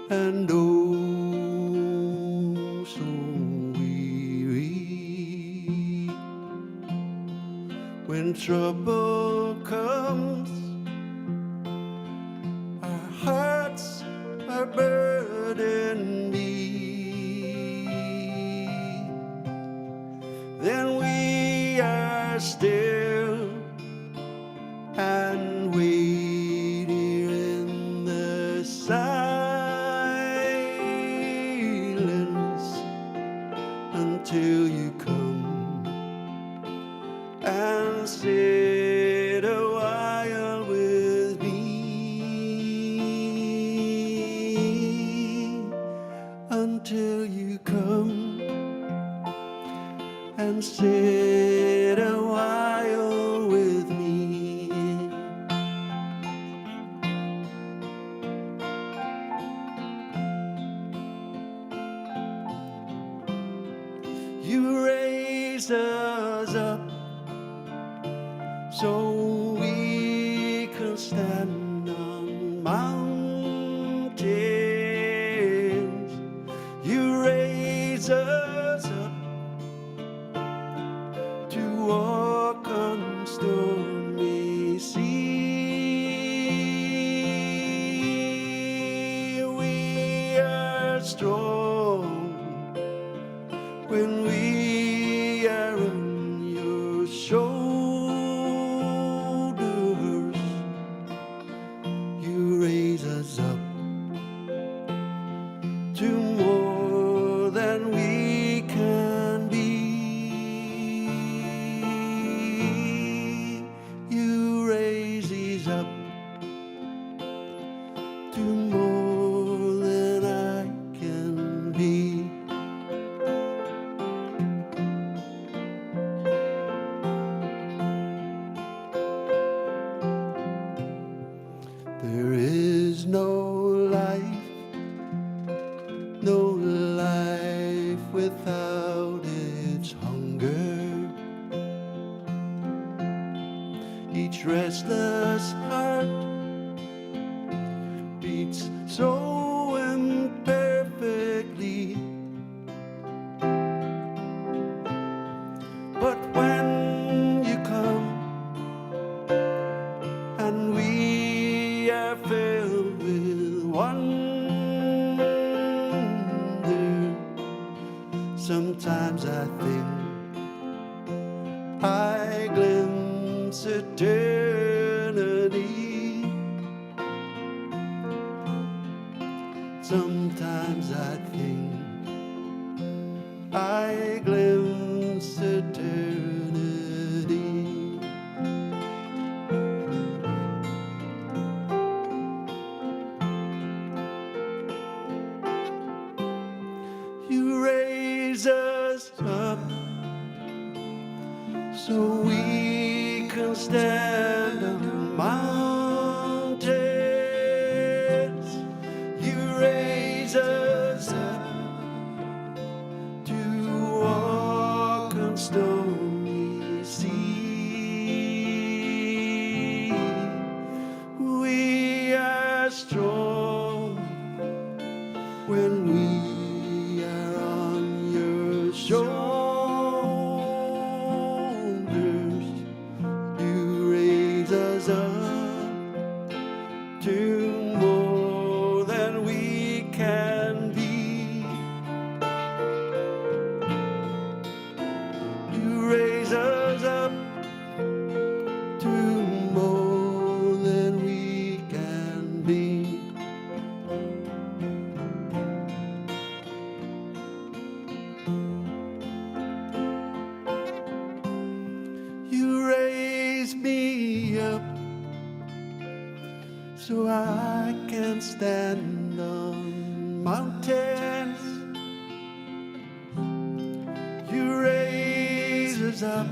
and oh so weary. When trouble comes, our hearts are burdened deep. Then we are still and wait here in the silence until you come and sit a while with me, until you come and sit a while with me. You raise us up so we can stand on mountains. You raise us up to walk on stormy sea. We are strong when we are on your shoulders. You raise us up to more than we can be. You raise us up to more than I can be. There is no life without its hunger. Each restless heart beats so imperfectly. But when you come and we are filled with wonder, sometimes I think I glimpse eternity. Sometimes I think I glimpse eternity. You raise us up so we can stand on mountains. You raise us up to walk on stormy sea. We are strong when we are on your shoulders. You raise us up to more than we can be. You raise us up to more than we can be. You raise me up so I can stand on mountains. You raise us up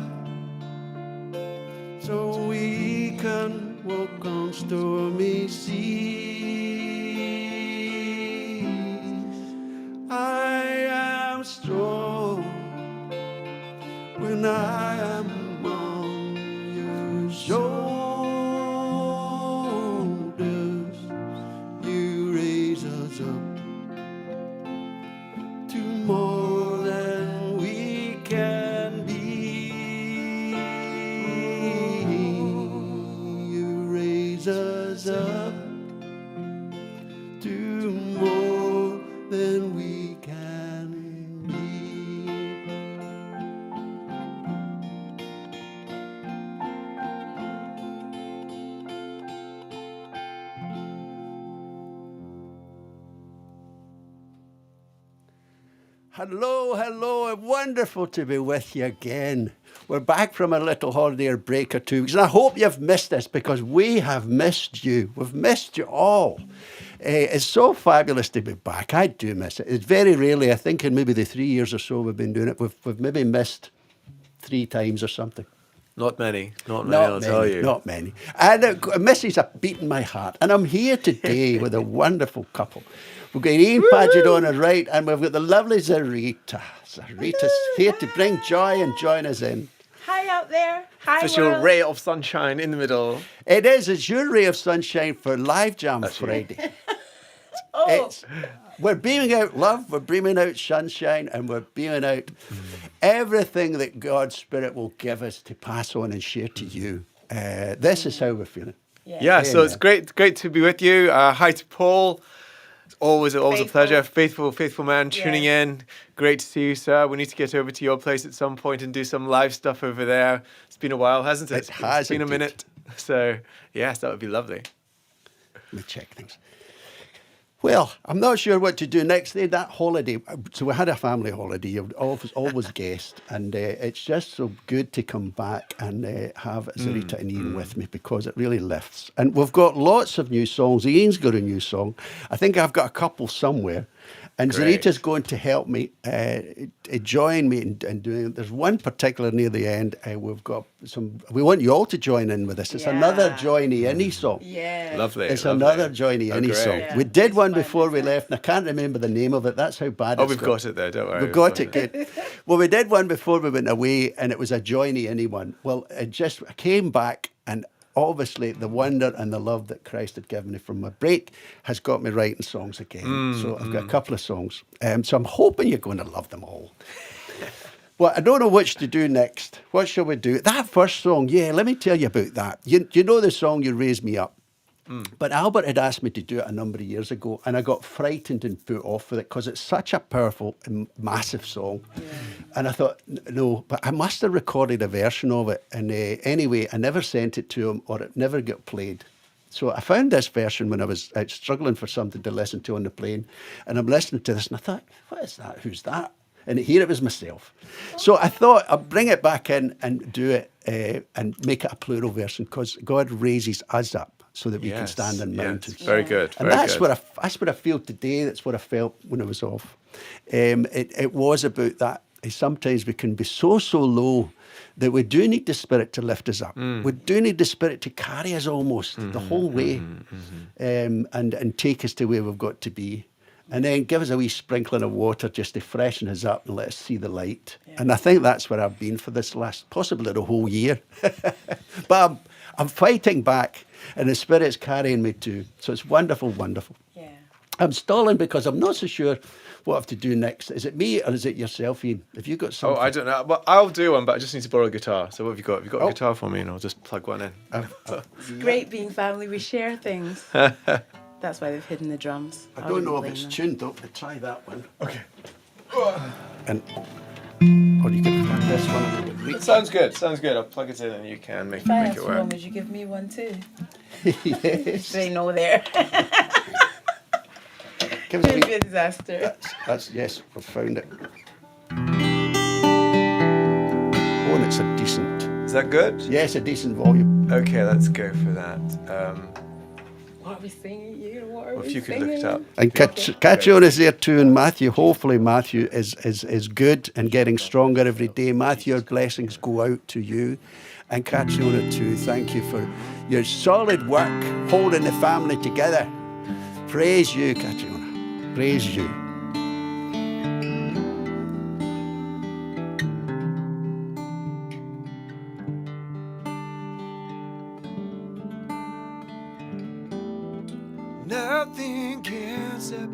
so we can walk on stormy seas. I am strong when I am on your shoulders. You raise us up Hello, hello. Wonderful to be with you again. We're back from a little holiday or break or 2 weeks, and I hope you've missed us because we have missed you. We've missed you all. It's so fabulous to be back. I do miss it. It's very rarely, I think in maybe the 3 years or so we've been doing it, we've maybe missed 3 times or something. Not many, I'll tell you. Not many. And Missy's have beaten my heart. And I'm here today with a wonderful couple. We've got Ian Paget on our right, and we've got the lovely Zarita. Zarita's here to bring joy and join us in. Hi out there. Hi, Official world. ray of sunshine in the middle. It is. It's your ray of sunshine for Live Jam Friday. Oh, We're beaming out love, we're beaming out sunshine, and we're beaming out everything that God's Spirit will give us to pass on and share to you. This is how we're feeling. Yeah, so it's great to be with you. Hi to Paul. It's always a pleasure. Faithful man tuning in. Great to see you, sir. We need to get over to your place at some point and do some live stuff over there. It's been a while, hasn't it? It's been a indeed. minute. So, yes, that would be lovely. Let me check things. Well, I'm not sure what to do next. That holiday, so we had a family holiday. You've always guessed, and it's just so good to come back and have Zarita and Ian with me because it really lifts. And we've got lots of new songs. Ian's got a new song. I think I've got a couple somewhere. And Great. Zarita's going to help me, join me in doing. There's one particular near the end. We've got some. We want you all to join in with us. It's another Joiny Innie song. Yeah. Lovely. It's lovely. another Joiny Innie great. song. Yeah, We did it's one fun, before we isn't it? left, and I can't remember the name of it. That's how bad Oh, it's we've got it there, don't worry. We've got it good. Well, we did one before we went away, and it was a Joiny Innie one. Well, I came back, and obviously the wonder and the love that Christ had given me from my break has got me writing songs again. So I've got a couple of songs. So I'm hoping you're going to love them all. Well, I don't know which to do next. What shall we do? That first song, let me tell you about that. You know the song You Raise Me Up? But Albert had asked me to do it a number of years ago, and I got frightened and put off with it because it's such a powerful and massive song. And I thought, no, but I must have recorded a version of it. And anyway, I never sent it to him, or it never got played. So I found this version when I was out struggling for something to listen to on the plane, and I'm listening to this, and I thought, what is that? Who's that? And here it was myself. So I thought I'd bring it back in and do it and make it a plural version because God raises us up so that we can stand on mountains. Very good. And Very that's good. what I feel today. That's what I felt when I was off. It was about that. Sometimes we can be so low that we do need the Spirit to lift us up. We do need the Spirit to carry us almost the whole way and take us to where we've got to be. And then give us a wee sprinkling of water just to freshen us up and let us see the light. And I think that's where I've been for this possibly the whole year. But I'm fighting back, and the Spirit's carrying me too. So it's wonderful, wonderful. Yeah. I'm stalling because I'm not so sure what I have to do next. Is it me or is it yourself, Ian? Have you got Oh, something? I don't know. Well, I'll do one, but I just need to borrow a guitar. So what have you got? Have you got a guitar for me? And I'll just plug one in. It's great being family. We share things. That's why they've hidden the drums. I don't know if blame it's them. tuned up. But try that one. Okay. And or you can plug this one. And we It can sounds good. I'll plug it in and you can make If I it asked for work. one, would you give me one too? yes. Say no there. Give us a It'd be wee- a disaster. That's yes. We've found it. Oh, and it's a decent. Is that good? Yes, a decent volume. Okay, let's go for that. What are we singing? What are Well, we if you could singing? look it up. And Catriona is there too, and Matthew. Hopefully, Matthew is good and getting stronger every day. Matthew, our blessings go out to you, and Catriona too. Thank you for your solid work holding the family together. Praise you, Catriona. Praise you. Nothing can separate,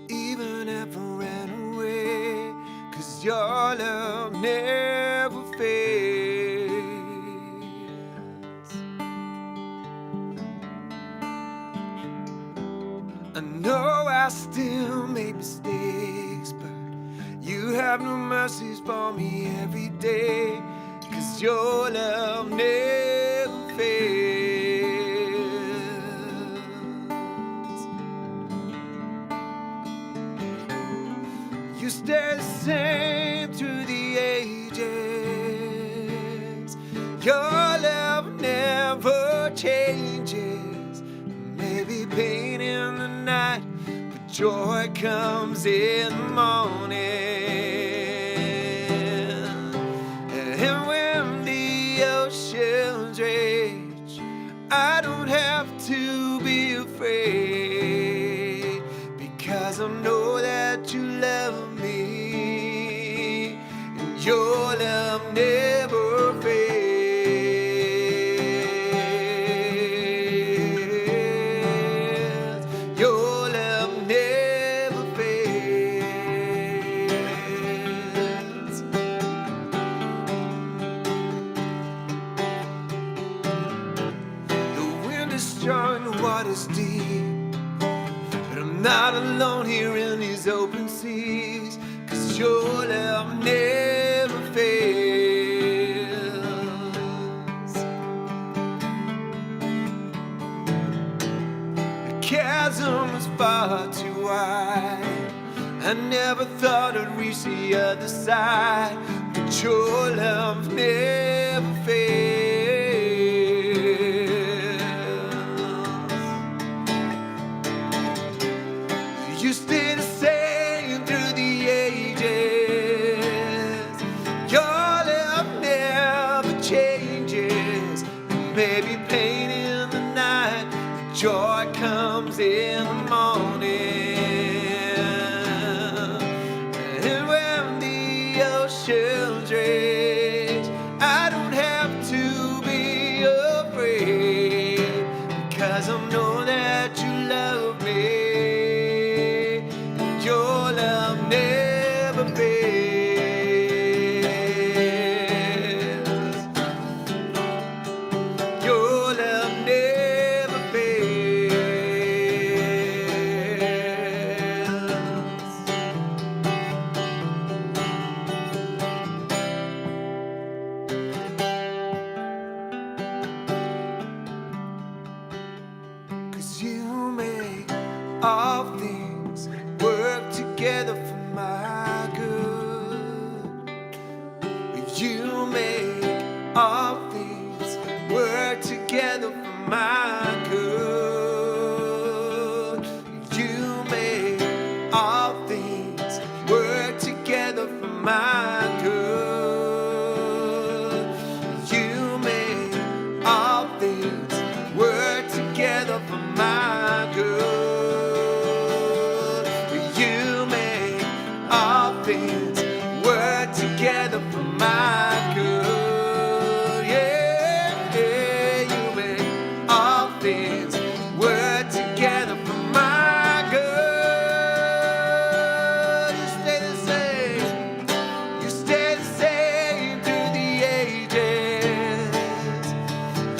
even if I ran away, 'cause your love never fades. I know I still make mistakes, but you have no mercies for me every day, 'cause your love never fails. You stay the same through the ages. Your love never changes. Maybe pain in the night, but joy comes in the morning. And when the oceans rage, I don't have to be afraid, because I know that you love me, and your love never fails. Your love never fails. The wind is strong, the water's deep, but I'm not alone here in these open seas, 'cause your love never fails. The chasm is far too wide. I never thought I'd reach the other side, but your love never fails. You stay the same through the ages. Your love never changes. Maybe pain in the night, joy comes in the morning. And when the oceans rage, I don't have to be afraid, because I know that you love me. Your love never fails. Your love never fails. 'Cause you make all things work together for my good. You make all things work together for my good. You make all things work together for my good. You make all things work together for my good. You make all things work together for my good. Yeah, yeah, you make all things work together for my good. You stay the same. You stay the same through the ages.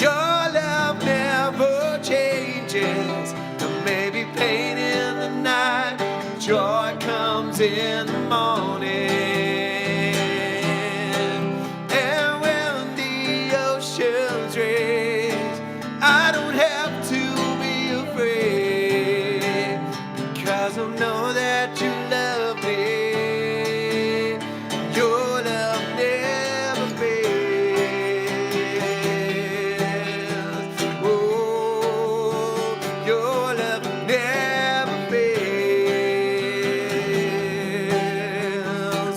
Your love never changes. There may be pain in the night, joy comes in the morning. And when the oceans rage, I don't have to be afraid, because I know that you love me. Your love never fails. Oh, your love never fails.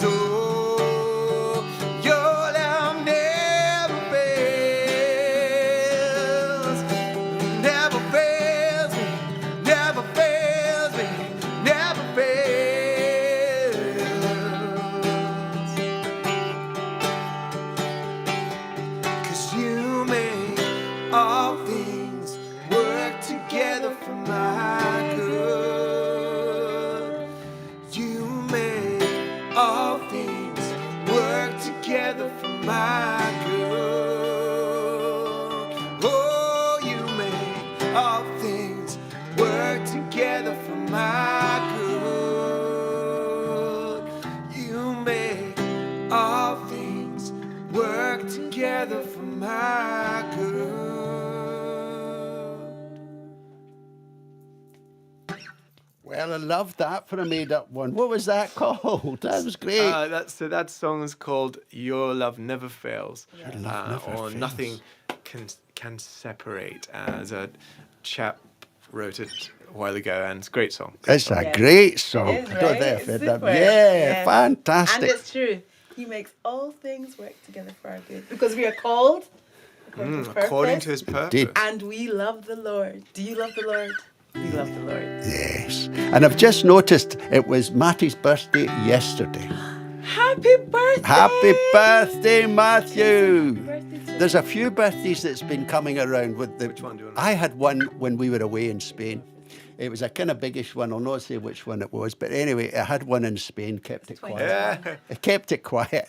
Oh, your love never fails. Never fails me, never fails me, never fails. 'Cause you make all things work together for my good. You make all things work together for my good. Oh, you make all things work together for my good. You make all things work together for my good. Well, I love that for a made-up one. What was that called? That was great. That song is called "Your Love Never Fails," Your love never or fails. "Nothing Can Separate," as a chap wrote it a while ago, and it's a great song. It's a Yeah. great song. It is, I don't right? know if It's it- super. Yeah, Yes. fantastic. And it's true. He makes all things work together for our good because we are called according to his According purpose, to his purpose. Indeed. and we love the Lord. Do you love the Lord? We love the Lord. Yes. And I've just noticed it was Matty's birthday yesterday. Happy birthday! Happy birthday, Matthew! Happy birthday to There's a few birthdays that's been coming around with the. Which one do you want to I had one when we were away in Spain. It was a kind of biggish one. I'll not say which one it was, but anyway, I had one in Spain. Kept it quiet. Yeah, I kept it quiet.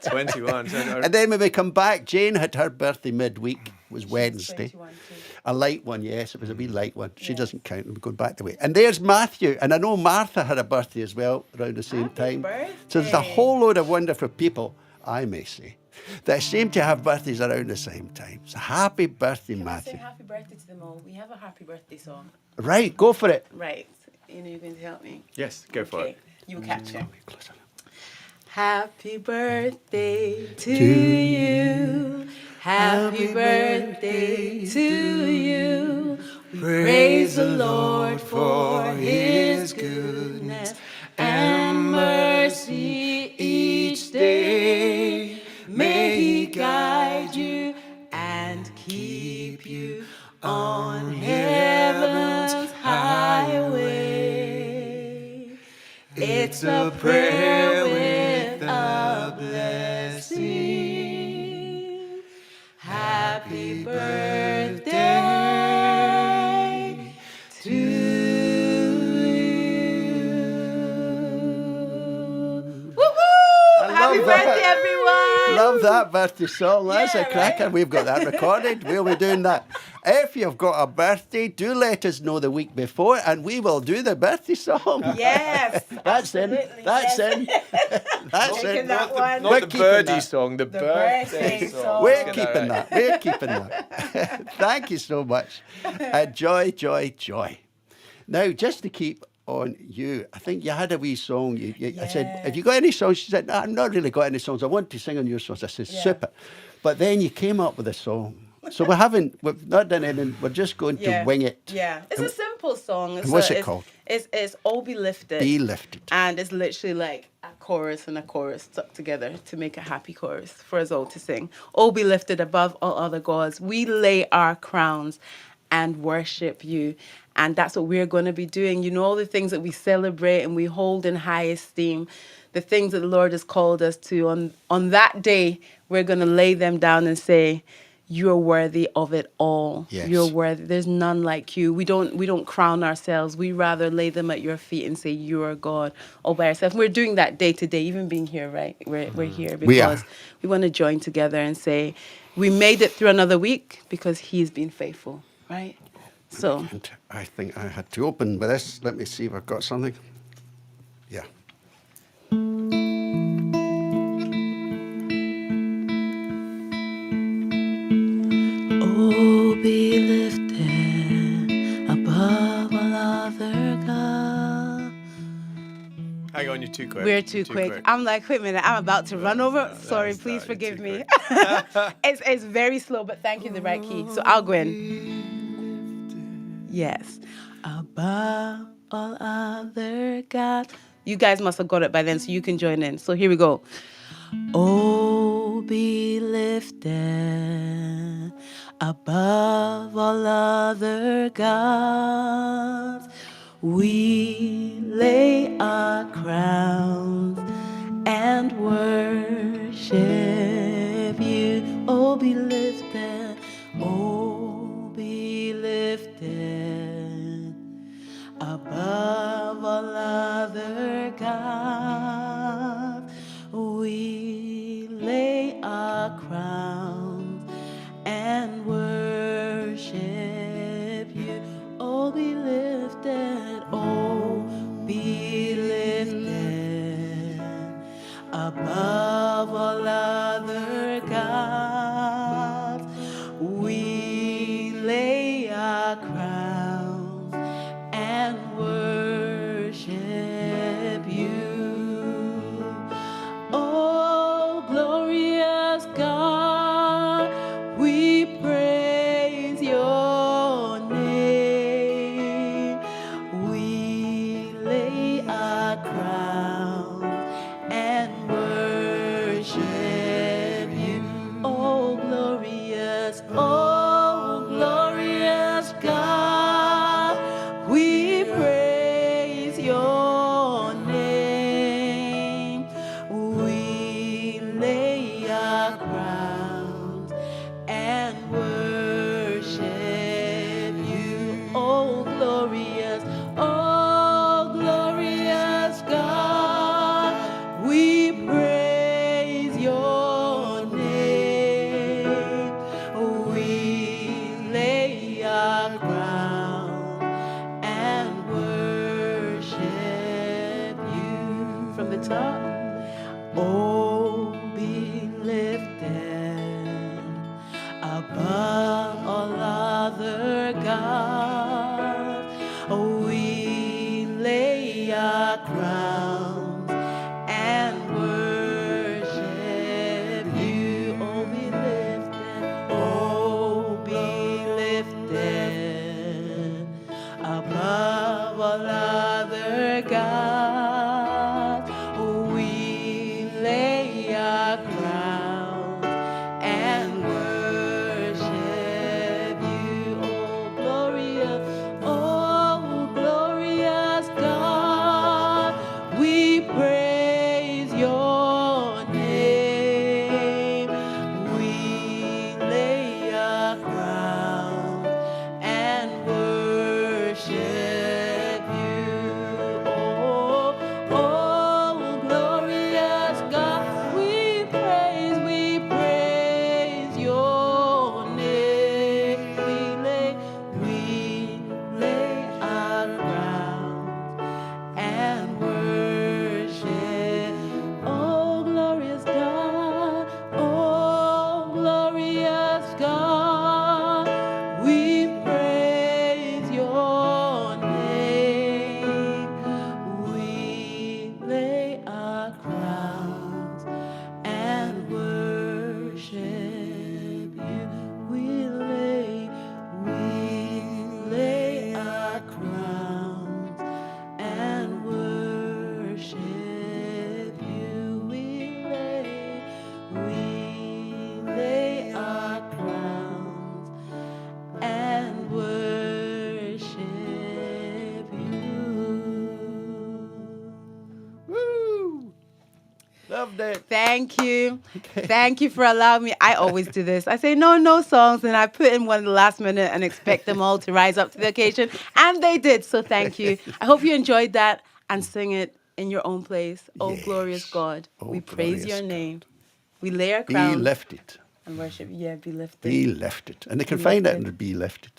21. And then when we come back, Jane had her birthday midweek. It was Wednesday. 21 too. A light one, yes. It was a wee light one. She doesn't count. We're going back the way. And there's Matthew. And I know Martha had a birthday as well around the same Happy time. So there's a birthday. whole load of wonderful people, I may say, that seem to have birthdays around the same time. So happy birthday, Can I Matthew. sing happy birthday to them all? We have a happy birthday song. Right, go for it. Right. You know you're going to help me. Yes, go for Okay. it. You will catch it. Closer. Happy birthday to you. Happy birthday to you. We praise the Lord for his goodness and mercy each day. May he guide you and keep you on heaven's highway. It's a prayer with a blessing. Happy birthday to you. Woo-hoo! Happy love that. birthday, everyone! Love that birthday song. That's Yeah, a cracker. right? We've got that recorded. We'll be doing that. If you've got a birthday, do let us know the week before and we will do the birthday song. Yes, That's in. absolutely, That's yes. in. That's Taking in. that one. We're Not the keeping birdie that. song, the birthday birthday song. song. We're Let's get keeping right. that. We're keeping that. Thank you so much. Joy, joy, joy. Now, just to keep on you, I think you had a wee song. I said, have you got any songs? She said, no, I've not really got any songs. I want to sing on your songs. I said, Yeah. super. But then you came up with a song. So we've not done anything. We're just going to wing it. Yeah, it's a simple song. It's what's it it's, called? It's "Oh Be Lifted." Be lifted. And it's literally like a chorus and a chorus stuck together to make a happy chorus for us all to sing. Oh, be lifted above all other gods. We lay our crowns and worship you. And that's what we're going to be doing. You know, all the things that we celebrate and we hold in high esteem, the things that the Lord has called us to. On that day, we're going to lay them down and say, you're worthy of it all. Yes. You're worthy. There's none like you. We don't crown ourselves. We rather lay them at your feet and say you are God all by yourself. We're doing that day to day, even being here, right? We're here We are. because we want to join together and say we made it through another week because He's been faithful, right? So And I think I had to open with this. Let me see if I've got something. Yeah. oh, be lifted above all other gods. Hang on, you're too quick. We're too quick. I'm like, wait a minute, I'm about to run over. Sorry, that's please not- you're forgive too me. It's very slow, but thank you, the right key. So I'll go in. Yes. Above all other gods. You guys must have got it by then, so you can join in. So here we go. Oh, be lifted above all other gods. We lay our crowns and worship you. Oh, be lifted. Oh, be lifted above all other gods. We lay our crowns and worship you. Oh, be lifted. Oh, be lifted above all other gods. We lay our crowns and worship Oh, we lay our crowns and worship you. Oh, be lifted above all other gods. Oh, we lay our crowns and worship you. Oh, glorious God, we praise your name. We lay our crowns and worship you. Oh, glorious God, we praise your name. We lay our crowns and worship. Oh, glorious God, we praise your name. We lay our crowns and worship you. We lay our crowns and worship you. We lay our crowns and worship you. Woo! Loved it. Thank you. Thank you for allowing me. I always do this. I say no songs, and I put in one at the last minute and expect them all to rise up to the occasion. And they did. So thank you. I hope you enjoyed that and sing it in your own place. Oh, Yes. glorious God. Oh, We praise glorious your God. name. We lay our Be crowns lifted. and worship. Yeah, be lifted. Be lifted. And they can Be find it lifted. under Be Lifted.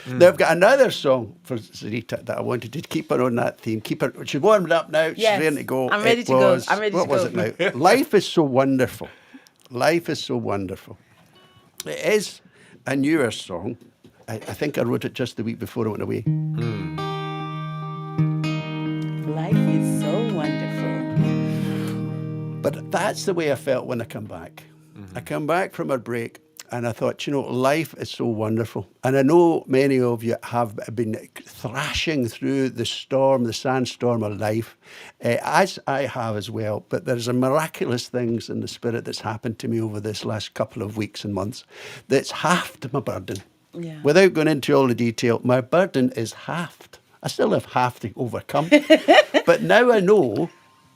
Now, I've got another song for Sarita that I wanted to keep her on that theme. Keep her. She's warmed up now. She's Yes, ready to go. I'm ready It to go. was- I'm ready to What was go. it now? Life is so wonderful. Life is so wonderful. It is a newer song. I think I wrote it just the week before I went away. Life is so wonderful. But that's the way I felt when I come back. I come back from a break and I thought, life is so wonderful. And I know many of you have been thrashing through the storm, the sandstorm of life, as I have as well. But there's a miraculous things in the spirit that's happened to me over this last couple of weeks and months that's halved my burden. Yeah. Without going into all the detail, my burden is halved. I still have half to overcome. But now I know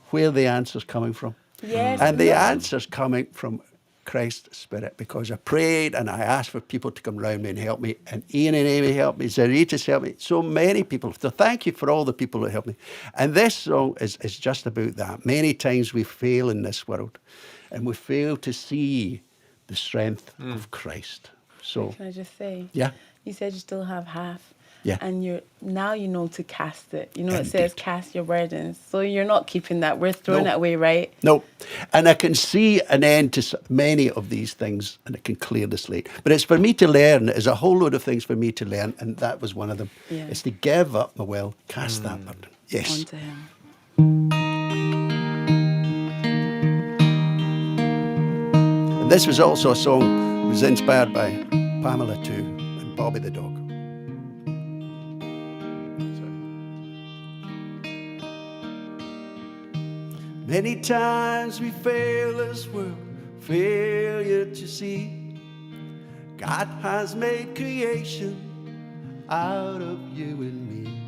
where the answer's coming from. Yes. And the answer's coming from Christ's Spirit, because I prayed and I asked for people to come round me and help me. And Ian and Amy helped me. Zarita's helped me. So many people. So thank you for all the people that helped me. And this song is just about that. Many times we fail in this world and we fail to see the strength of Christ. So, Can I just say? yeah. You said you still have half. Yeah. And now you know to cast it. It says Indeed. cast your burdens. So you're not keeping that. We're throwing No. it away, right? No. And I can see an end to many of these things, and it can clear the slate. But it's for me to learn. There's a whole load of things for me to learn, and that was one of them. Yeah. It's to give up my will, cast that burden. Yes. Onto him. And this was also a song that was inspired by Pamela too, and Bobby the dog. Many times we fail this world, failure to see God has made creation out of you and me.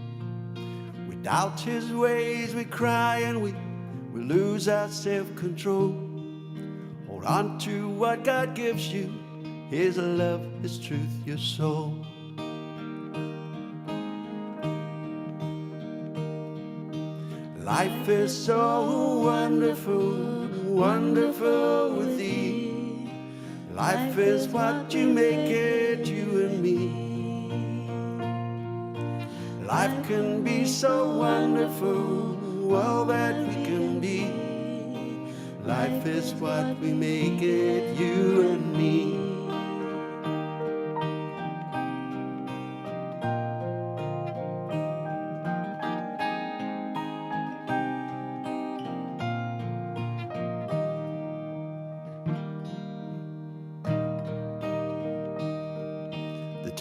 We doubt his ways, we cry and we lose our self-control. Hold on to what God gives you, his love, his truth, your soul. Life is so wonderful, wonderful with thee. Life is what you make it, you and me. Life can be so wonderful, all that we can be. Life is what we make it, you and me.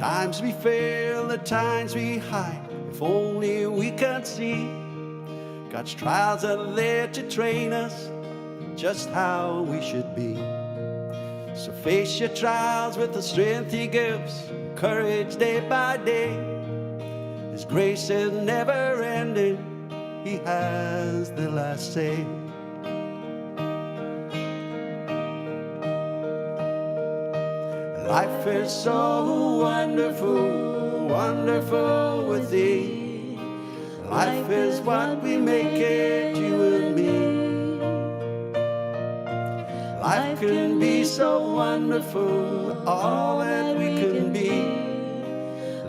Times we fail, the times we hide, if only we could see. God's trials are there to train us just how we should be. So face your trials with the strength He gives, courage day by day. His grace is never ending, He has the last say. Life is so wonderful, wonderful with Thee. Life is what we make it, you and me. Life can be so wonderful, all that we can be.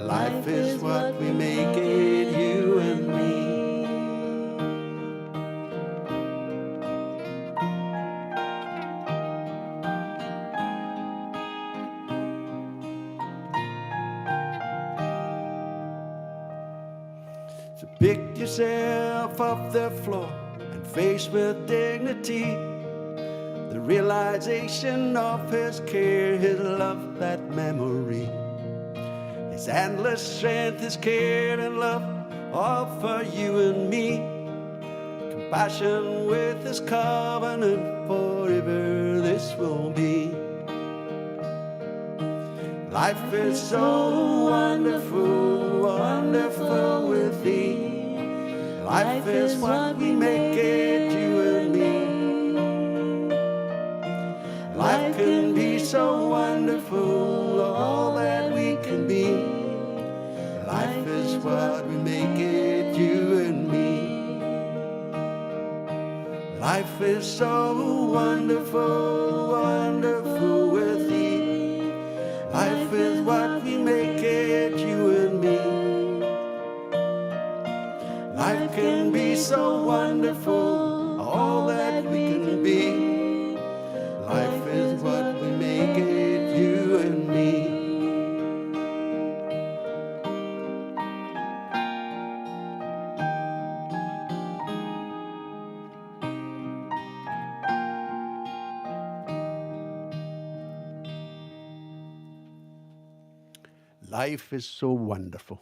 Life is what we make it, you and me. So pick yourself off the floor and face with dignity the realization of His care, His love, that memory. His endless strength, His care and love, all for you and me. Compassion with His covenant, forever this will be. Life is so wonderful, wonderful with Thee. Life is what we make it, you and me. Life can be so wonderful, all that we can be. Life is what we make it, you and me. Life is so wonderful, wonderful with Thee. Life is what we make it, you and me. Life can be so wonderful, all that we can be. Life is what we make it, you and me. Life is so wonderful.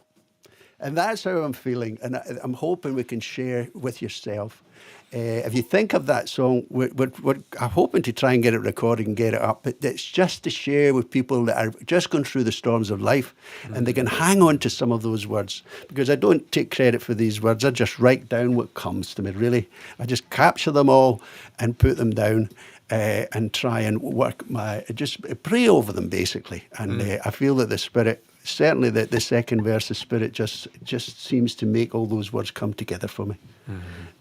And that's how I'm feeling. And I'm hoping we can share with yourself. If you think of that song, we're hoping to try and get it recorded and get it up. But it's just to share with people that are just going through the storms of life. Mm-hmm. And they can hang on to some of those words. Because I don't take credit for these words. I just write down what comes to me, really. I just capture them all and put them down. And try and just pray over them, basically. And I feel that the Spirit, certainly the second verse, the Spirit just seems to make all those words come together for me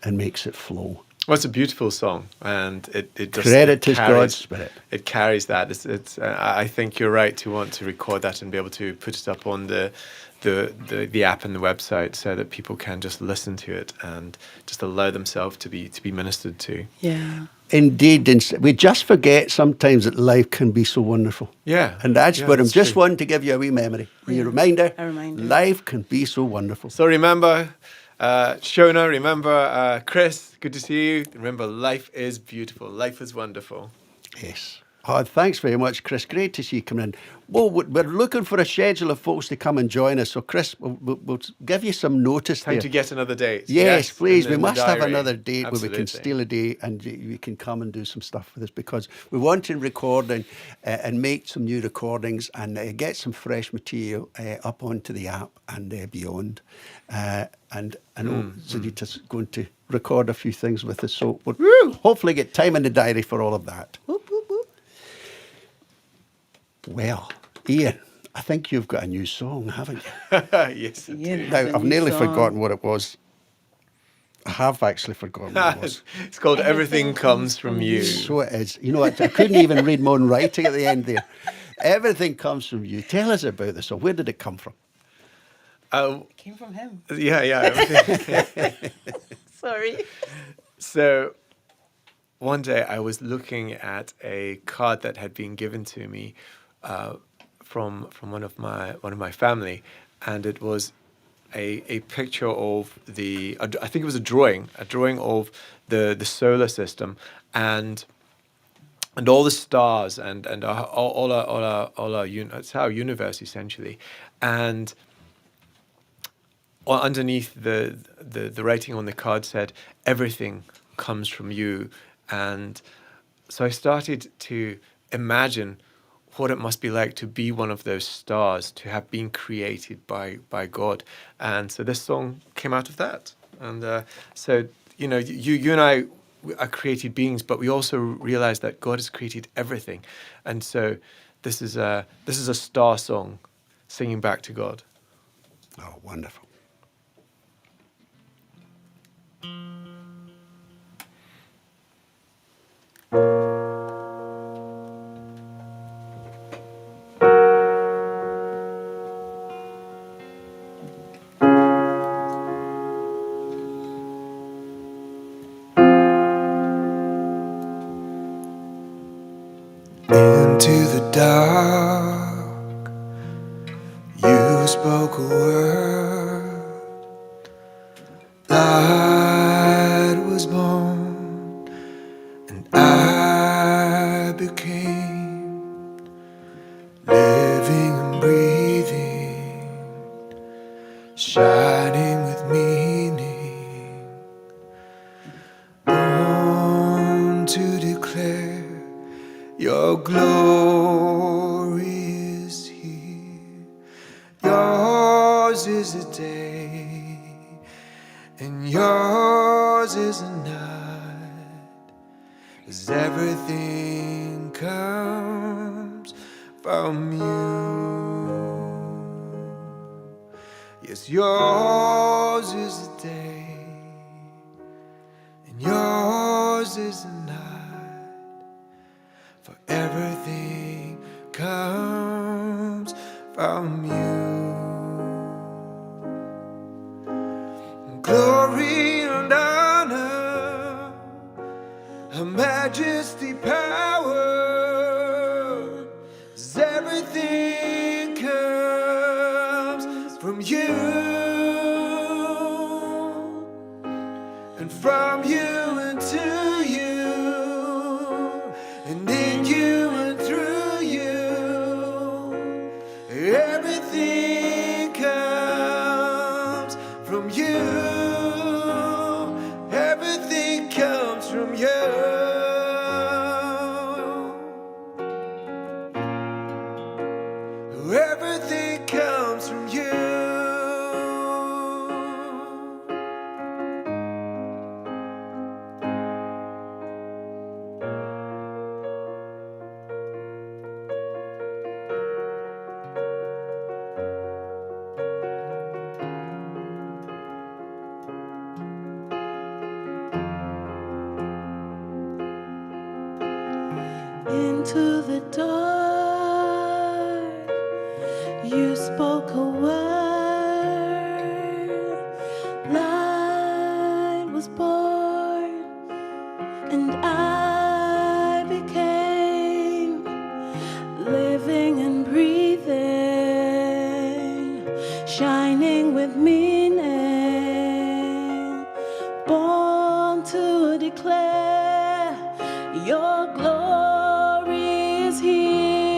and makes it flow. Well, it's a beautiful song, and it just credit to God's Spirit. It carries that. It's I think you're right to want to record that and be able to put it up on the app and the website so that people can just listen to it and just allow themselves to be ministered to. Yeah. Indeed, we just forget sometimes that life can be so wonderful. Yeah. And that's what I'm just true. wanting to give you a wee memory, a reminder. A reminder. Life can be so wonderful. So remember, Shona, remember, Chris, good to see you. Remember, life is beautiful. Life is wonderful. Yes. Oh, thanks very much, Chris. Great to see you coming in. Well, we're looking for a schedule of folks to come and join us. So, Chris, we'll give you some notice Time there. to get another date. Yes, please. in We the must have diary. another date where we can Absolutely. steal a day and you can come and do some stuff with us, because we want to record and make some new recordings and get some fresh material up onto the app and beyond. And I know Zedita's going to record a few things with us. So we'll hopefully get time in the diary for all of that. Whoop, whoop, whoop. Well, Ian, I think you've got a new song, haven't you? Yes. Ian Now, has a I've new nearly song. forgotten what it was. I have actually forgotten what it was. It's called Everything Comes From You. So it is. You know, I couldn't even read my own writing at the end there. Everything comes from you. Tell us about this song. Where did it come from? Came from him. Yeah. Sorry. So one day I was looking at a card that had been given to me from one of my family, and it was a picture of I think it was a drawing of the solar system, and and all the stars and it's our universe essentially, and underneath the writing on the card said everything comes from you. And so I started to imagine what it must be like to be one of those stars, to have been created by God. And so this song came out of that. And so, you know, you and I are created beings, but we also realize that God has created everything. And so this is a star song singing back to God. Oh, wonderful. Into the dark, you spoke a word. Light was born, and I became living and breathing, shining with meaning, born to declare your glory is here. Yours is a day, and yours is a night, as everything comes from you. Yes, yours is a day, and yours is a night, for everything comes from you. Glory and honor, a majesty, power, 'cause everything comes from you, and from you and to you, and in you and through you, everything comes from you. Everything comes from you. Everything comes from you. Into the dark, you spoke a word. Light was born, and I became living and breathing, shining with meaning, born to declare your glory is here.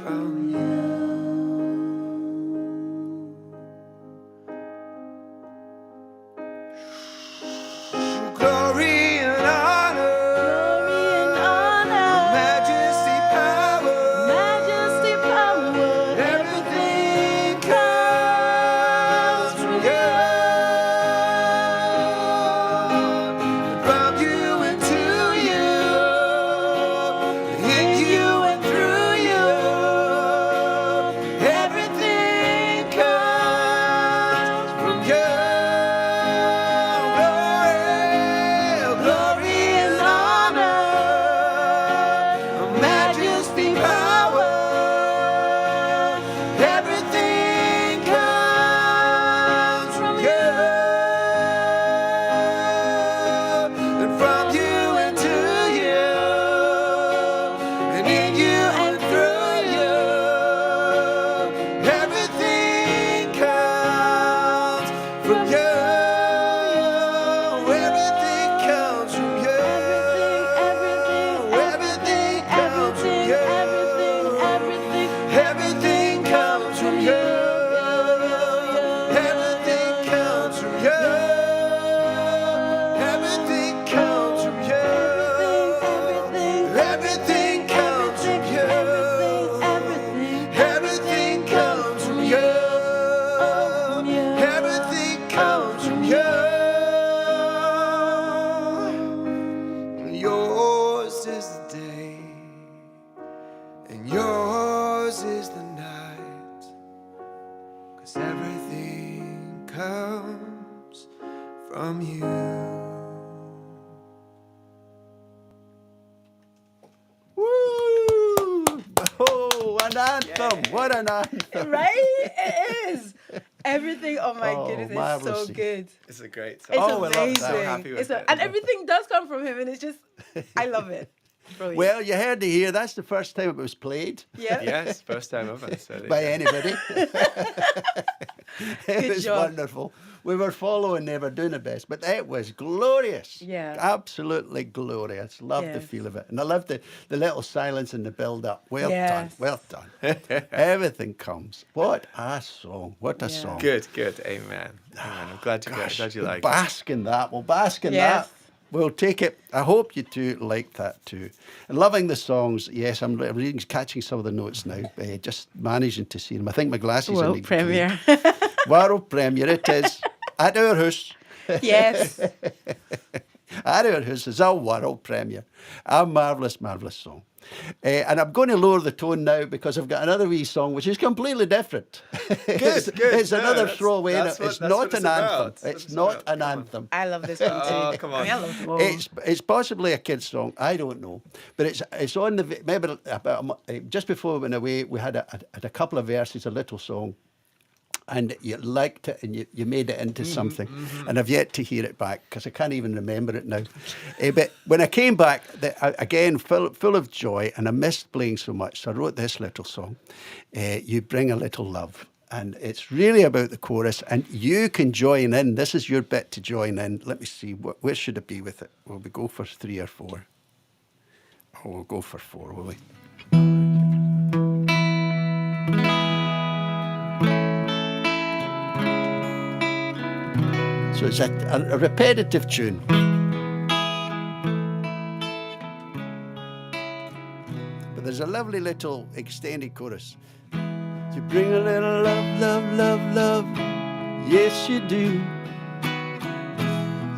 from you. Glory and honor, majesty, power, everything comes from you. From you and to you, in you and through you, everything comes from you. Glory and honor, majesty, power, everything comes from you. And from you and to you, and in you and through you, everything comes from you. Everything comes from you. Everything comes from you. Everything comes from you. Everything comes from you. Everything comes from you. Everything comes from you. Everything comes from you. Everything comes from you. Yours is the day, and yours is the night, 'cause everything comes from you. Woo! Oh, an anthem. What an anthem. Right? It is. Everything, oh my Oh, goodness, it's marvelous. so good. It's a great It's song. Oh, we love that. amazing. So happy with it. And everything does come from him, and it's just, I love it. Brilliant. Well, you heard it here. That's the first time it was played yeah. Yes, first time ever. So there you by go. anybody. It Good was job. wonderful. We were following, they were doing the best, but it was glorious. Yeah. Absolutely glorious. Loved the Yes. feel of it. And I loved the little silence and the build up. Well done. Yes. Well done. Everything comes. What a song. What a Yeah. song. Good, good. Amen. Amen. I'm glad you, glad you we'll like it. bask in that. We'll bask in Yes. that. We'll take it. I hope you two like that too. And loving the songs. Yes, I'm reading, catching some of the notes now. Just managing to see them. I think my glasses are World need premiere. clean. World premiere it is. At our house. yes. At our house is a world premiere. A marvellous, marvellous song. And I'm going to lower the tone now because I've got another wee song which is completely different. it's, good. It's No, another that's- throwaway. in that's it. what- It's that's not what it's an about. anthem. That's what It's it's not about. an Come on. anthem. I love this one too. Oh, come on. I love them all. It's possibly a kid's song. I don't know, but it's on the maybe about just before we went away. We had a couple of verses, a little song, and you liked it and you made it into something. And I've yet to hear it back because I can't even remember it now. But when I came back, again, full of joy, and I missed playing so much, so I wrote this little song, You Bring a Little Love. And it's really about the chorus, and you can join in. This is your bit to join in. Let me see, where should it be with it? Will we go for 3 or 4? Oh, we'll go for 4, will we? So it's a repetitive tune. But there's a lovely little extended chorus. You bring a little love, love, love, love. Yes, you do.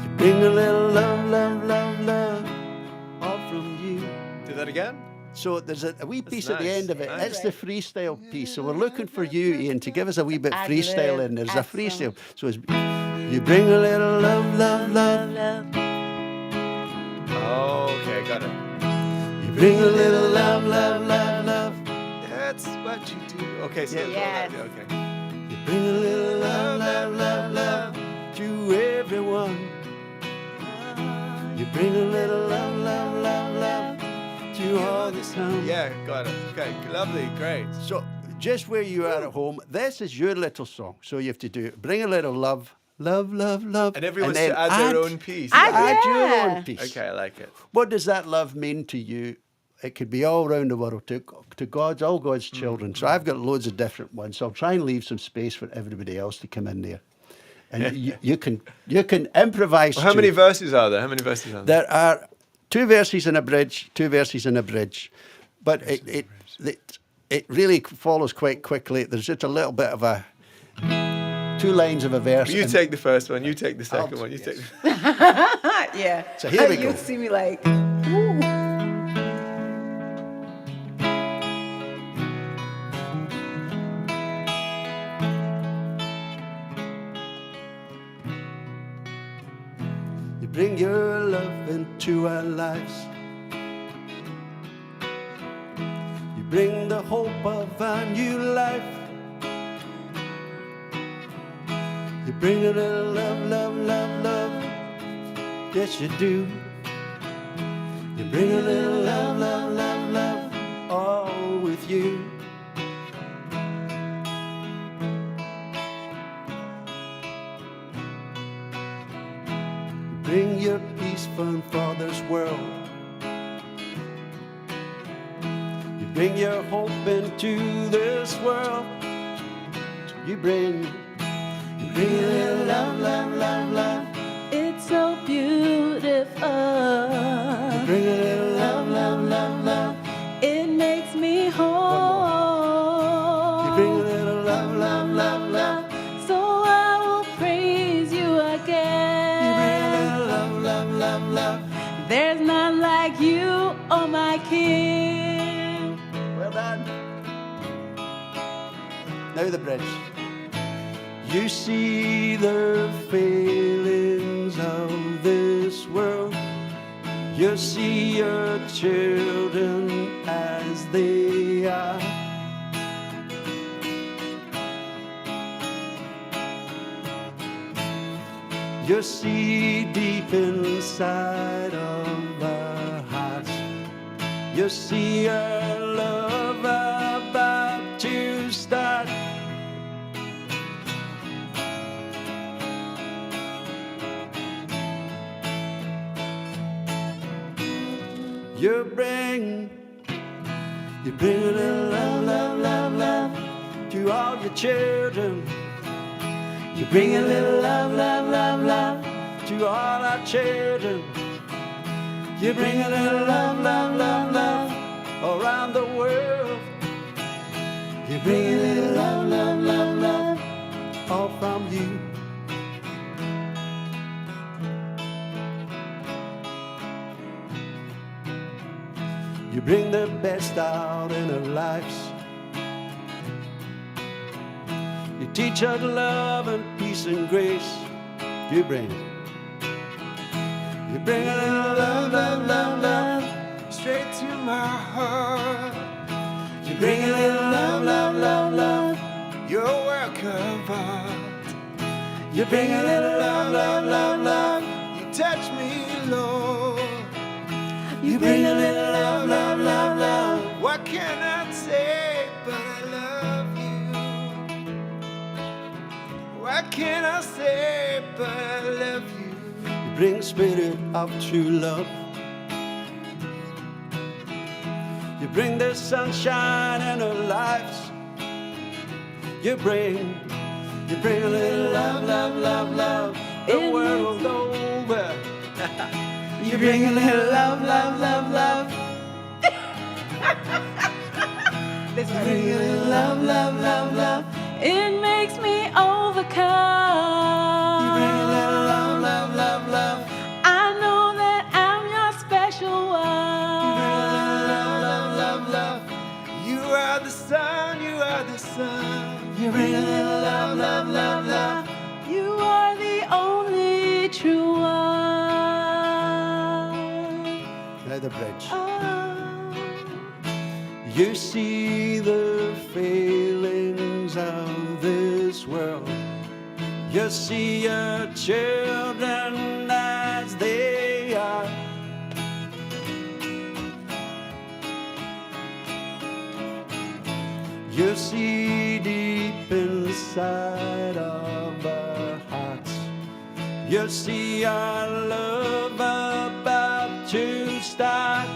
You bring a little love, love, love, love. All from you. Do that again? So there's a wee piece at the nice. end of it. Nice. It's the freestyle piece. So we're looking for you, Ian, to give us a wee bit freestyle in. There's a Add some. freestyle. So it's you bring a little love, love, love. Oh, okay, got it. You bring a little love, love, love, love. That's what you do. Okay, so Yes. okay. You bring a little love, love, love, love to everyone. You bring a little love, love, love, love to all the sound. Yeah, got it. Okay, lovely, great. So just where you are at home, this is your little song. So you have to do bring a little love, love, love, love. And everyone's then to add their own piece. Add- Add your Yeah. own piece. Okay, I like it. What does that love mean to you? it could be all around the world to all God's children. So I've got loads of different ones. So I'll try and leave some space for everybody else to come in there. And you can improvise. Well, how many verses are there? How many verses are there? There are 2 verses in a bridge, 2 verses in a bridge, but it really follows quite quickly. There's just a little bit of 2 lines of a verse. You take the first one. You take the second one. You take. Yeah. So here we You go. see me like, ooh. You bring your love into our lives. You bring the hope of a new life. You bring a little love, love, love, love. Yes, you do. You bring a little love, love, love, love, all with you. You bring your peace from Father's world. You bring your hope into this world. You bring a little love, love, love, love. It's so beautiful. Bring a little love, love, love, love. It makes me whole. You bring a little love, love, love, love. So I will praise you You bring a again. little love, love, love, love. There's none like you, oh my King. Well done. Now the bridge. You see the failings of this world. You see your children as they are. You see deep inside of our hearts. You see our love about to start. You bring a little love, love, love, love to all your children. You bring a little love, love, love, love to all our children. You bring a little love, love, love, love around the world. You bring a little love, love, love, love all from you. You bring the best out in our lives. You teach us love and peace and grace. You bring a little love, love, love, love straight to my heart. You bring a little love, love, love, love your work of art. You bring a little love, love, love, love. You touch me, Lord. You bring a little love, love, love, love. What can I say but I love you? What can I say but I love you? You bring spirit of true love. You bring the sunshine in our lives. You bring a little love, love, love, love the world over. You bring a little love, love, love, love. You bring a little love, love, love, love. It makes me overcome. You bring a little love, love, love, love. I know that I'm your special You bring a little one. love, love, love, love. You are the sun, you are the sun. You bring a little love, love, love, love. You are the only true one. Now the bridge. Oh. You see the failings of this world. You see your children as they are. You see deep inside of our hearts. You see our love about to start.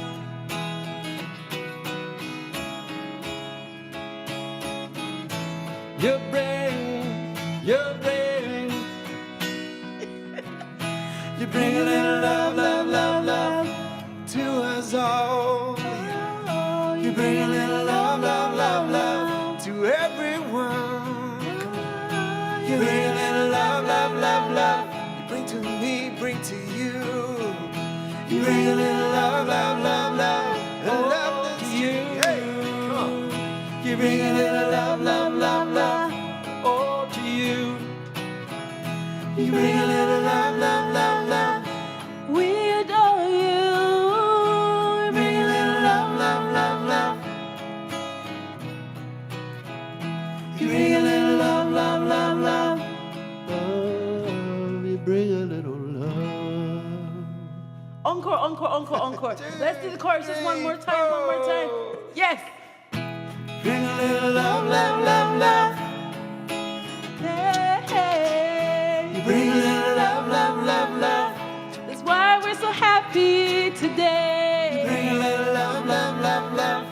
You bring, you bring a little love, love, love, love to us all. You bring a little love, love, love, love to everyone. You bring a little love, love, love, love. You bring to me, bring to you. You bring a little love, love, love, love, and love to you. Hey, come on. You bring a little love, love, love, love, all to you. You bring a little love, love, love, love. We adore you. You bring a little love, love, love, love. You bring a little love, love, love, love. Oh, you bring a little love. Encore, encore, encore, encore. Let's do the chorus just one more time, one more time. Yes. Bring a little love, love, love, love. Hey, hey. You bring a little love, love, love, love. That's why we're so happy today. Bring a little love, love, love, love.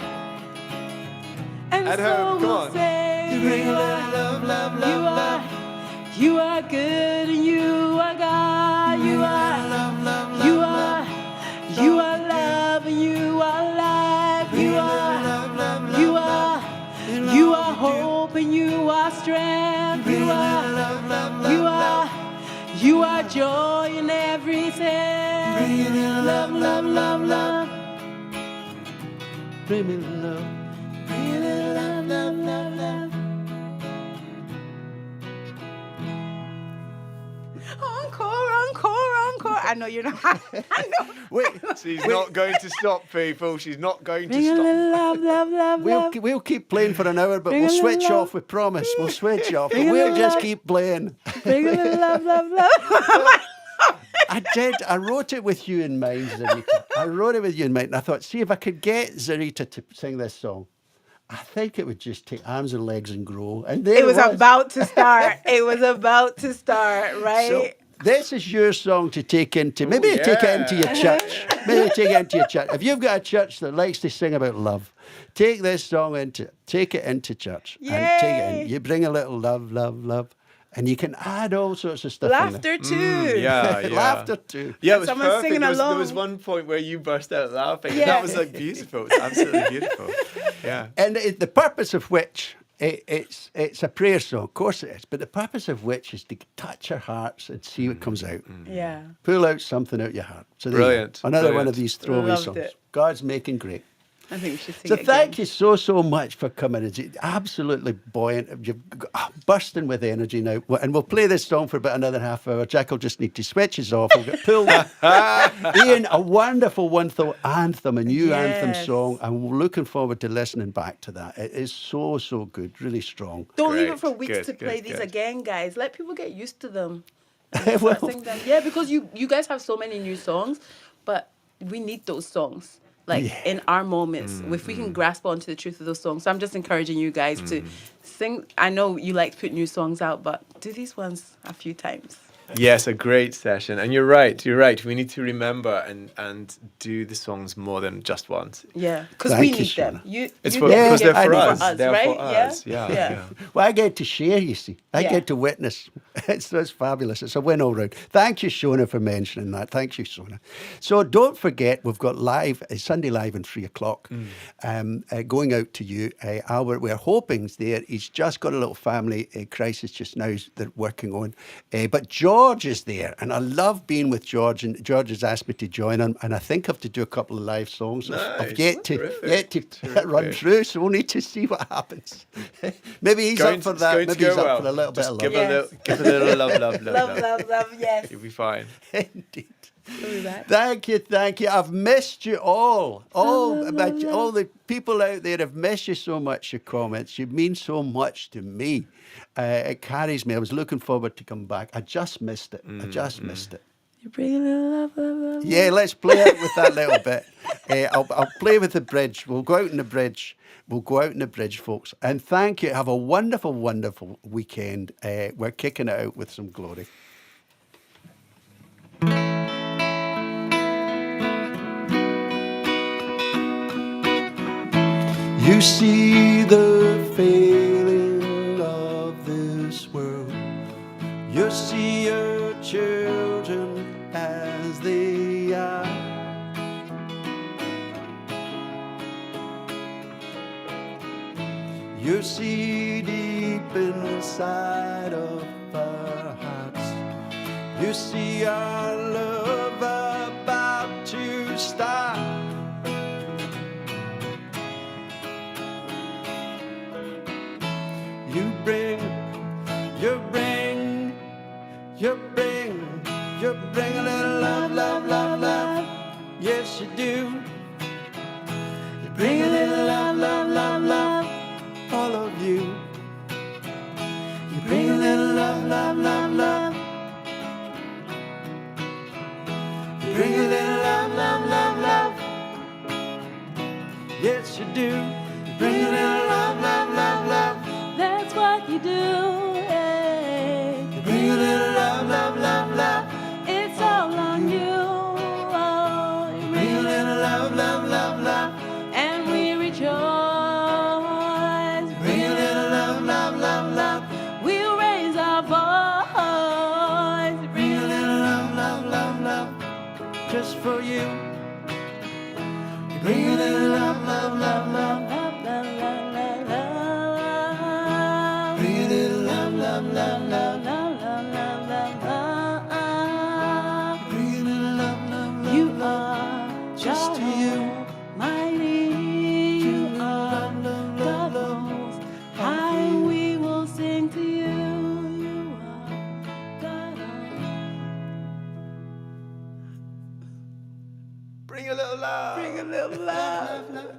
And At so home, come we'll on. say, You bring a little love, love, love, love. you are good and you are God. You are, love, love, love, you love. are, you are love and you are life. You are, love, love, love, you love. are, you are hope and you are strength. Bring You a are, little love, love, love, you love. are, you are joy in everything. Bring a little Love, love, love, love. Bring me love. Bring a little love, love, love, love. Encore, encore, encore. I know you're not. I know. Wait, She's not going to stop, people. She's not going to Bring a stop. little love, love, love, love. we'll keep playing for an hour, but Bring we'll a little switch love. off. We promise. We'll switch off. Bring a We'll little just love. keep playing. Bring a little love, love, love. I did. I wrote it with you in mind, Zarita. I wrote it with you in mind. And I thought, see if I could get Zarita to sing this song. I think it would just take arms and legs and grow. And there It was was. about to start. It was about to start, right? So this is your song to take into. Maybe you take it into your church. Maybe you take it into your church. If you've got a church that likes to sing about love, take this song take it into church and take it in. Yay. You bring a little love, love, love, and you can add all sorts of stuff. Laughter too. Yeah, yeah. Laughter too. Yeah, it was Someone perfect. singing There was along. one point where you burst out laughing. And Yeah. that was like beautiful. It was absolutely beautiful. Yeah. And the purpose of which it's a prayer song, of course it is. But the purpose of which is to touch our hearts and see what comes out. Yeah. Pull out something out your heart. So there you go. Brilliant, Another one brilliant. of these throwaway Loved songs. it. God's making great. I think we should sing So it thank again. you so much for coming. It's absolutely buoyant. You're bursting with energy now. And we'll play this song for about another half hour. Jack will just need to switch us off. We'll get pulled. Ian, a wonderful anthem, a new anthem Yes. song. And we're looking forward to listening back to that. It is so good, really strong. Don't leave Great. it for weeks Good, to play good, these good. again, guys. Let people get used to them. Well, Sing them. Yeah, because you guys have so many new songs, but we need those songs. Like Yeah. in our moments, if we can grasp onto the truth of those songs. So I'm just encouraging you guys to sing. I know you like to put new songs out, but do these ones a few times. Yes, a great session. And you're right. We need to remember and do the songs more than just once. Yeah, because Thank we you, need them. It's you for, get Yeah, because they're I for know. us. for us, They're right? for us. Yeah. Well, I get to share, you see. I Yeah. get to witness. It's fabulous. It's a win all round. Thank you, Shona, for mentioning that. Thank you, Shona. So don't forget, we've got Sunday live at 3 o'clock going out to you. Albert, we're hoping he's there. He's just got a little family crisis just now they're working on. But George is there, and I love being with George, and George has asked me to join him, and I think I have to do a couple of live songs. I've Nice. yet to Terrific. run through, so we'll need to see what happens. Maybe he's up for that. Maybe he's up for a little bit of Give love. give a little love. love, yes. You'll be fine. Indeed. We'll be back. Thank you. I've missed you all. All the people out there have missed you so much, your comments. You mean so much to me. It carries me. I was looking forward to come back. I just missed it. I just missed it. You bring a little love, love, love. Yeah, let's play it with that little bit. I'll play with the bridge. We'll go out in the bridge. We'll go out in the bridge, folks. And thank you. Have a wonderful, wonderful weekend. We're kicking it out with some glory. You see the failing of see deep inside of our hearts. You see our love about to start. You bring a little love, love, love, love. Yes, you do. You bring a little love, love, love, love. All of you. You bring a little love, love, love, love. You bring a little love, love, love, love. Yes, you do. You bring a little love, love, love, love. That's what you do. Hey. You bring a little love, love, love, love. It's all on you. Oh, you Bring a little love, love, love, love. and we rejoice. Bring a little love, love, love, love. We'll raise our voice. Bring a little love, love, love, love. Just for you. Bring a little love, love, love, love. Bring a little love, love, love, love. Bring a little love, love, love, You love. are Just to God you. Almighty. You are Love, love, God love, love. Most High. We will sing to you. You are God Almighty. Bring a little love. Bring a little love.